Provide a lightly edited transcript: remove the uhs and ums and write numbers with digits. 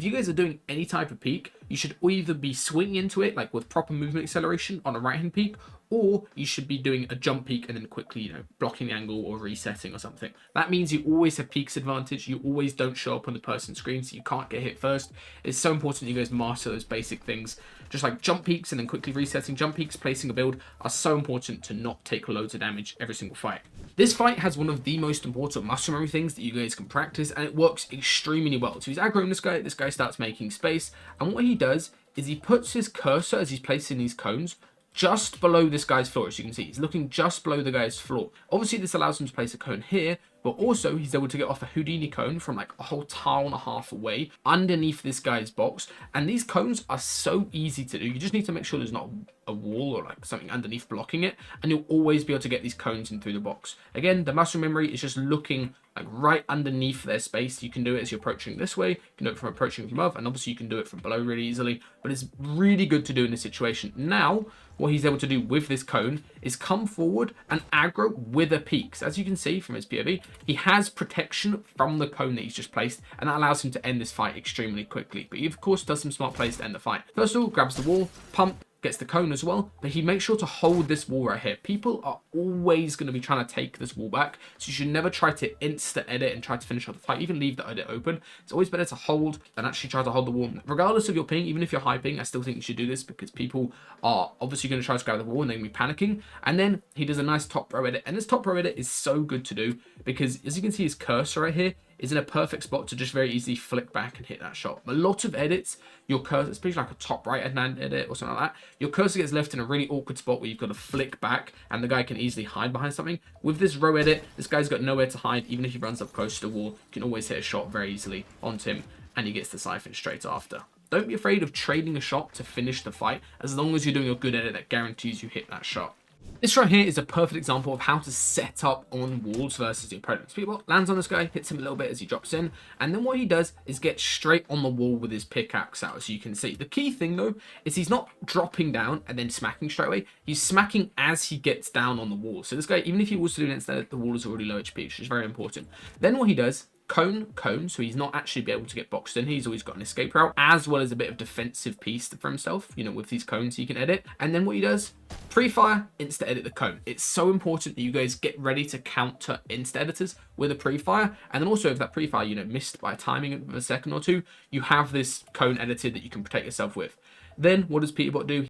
If you guys are doing any type of peek, you should either be swinging into it like with proper movement acceleration on a right hand peek, or you should be doing a jump peek and then quickly, blocking the angle or resetting or something. That means you always have peeks advantage. You always don't show up on the person's screen, so you can't get hit first. It's so important you guys master those basic things. Just like jump peeks and then quickly resetting. Jump peeks, placing a build are so important to not take loads of damage every single fight. This fight has one of the most important muscle memory things that you guys can practice, and it works extremely well. So he's aggroing this guy starts making space, and what he does is he puts his cursor as he's placing these cones just below this guy's floor. As you can see, he's looking just below the guy's floor. Obviously, this allows him to place a cone here, but also he's able to get off a Houdini cone from like a whole tile and a half away underneath this guy's box. And these cones are so easy to do. You just need to make sure there's not a wall or like something underneath blocking it, and you'll always be able to get these cones in through the box. Again, the muscle memory is just looking like right underneath their space. You can do it as you're approaching this way, you can do it from approaching from above, and obviously you can do it from below really easily, but it's really good to do in this situation. Now, what he's able to do with this cone is come forward and aggro with a peek. So as you can see from his POV, he has protection from the cone that he's just placed, and that allows him to end this fight extremely quickly. But he, of course, does some smart plays to end the fight. First of all, grabs the wall, pump, gets the cone as well, but he makes sure to hold this wall right here. People are always going to be trying to take this wall back, so you should never try to insta edit and try to finish off the fight. Even leave the edit open. It's always better to hold than actually try to hold the wall. Regardless of your ping, even if you're high ping, I still think you should do this, because people are obviously going to try to grab the wall and they're going to be panicking. And then he does a nice top row edit, and this top row edit is so good to do because, as you can see, his cursor right here is in a perfect spot to just very easily flick back and hit that shot. A lot of edits, your cursor, especially like a top right hand edit or something like that, your cursor gets left in a really awkward spot where you've got to flick back and the guy can easily hide behind something. With this row edit, this guy's got nowhere to hide. Even if he runs up close to the wall, you can always hit a shot very easily onto him, and he gets the siphon straight after. Don't be afraid of trading a shot to finish the fight, as long as you're doing a good edit that guarantees you hit that shot. This right here is a perfect example of how to set up on walls versus the opponent. People lands on this guy, hits him a little bit as he drops in, and then what he does is get straight on the wall with his pickaxe out, as you can see. The key thing though is he's not dropping down and then smacking straight away. He's smacking as he gets down on the wall. So this guy, even if he was to do an instant, the wall is already low HP, which is very important. Then what he does, cone, so he's not actually be able to get boxed in. He's always got an escape route, as well as a bit of defensive piece for himself, with these cones he can edit. And then what he does, pre-fire, insta edit the cone. It's so important that you guys get ready to counter insta editors with a pre-fire. And then also if that pre-fire, missed by timing of a second or two, you have this cone edited that you can protect yourself with. Then what does Peterbot do?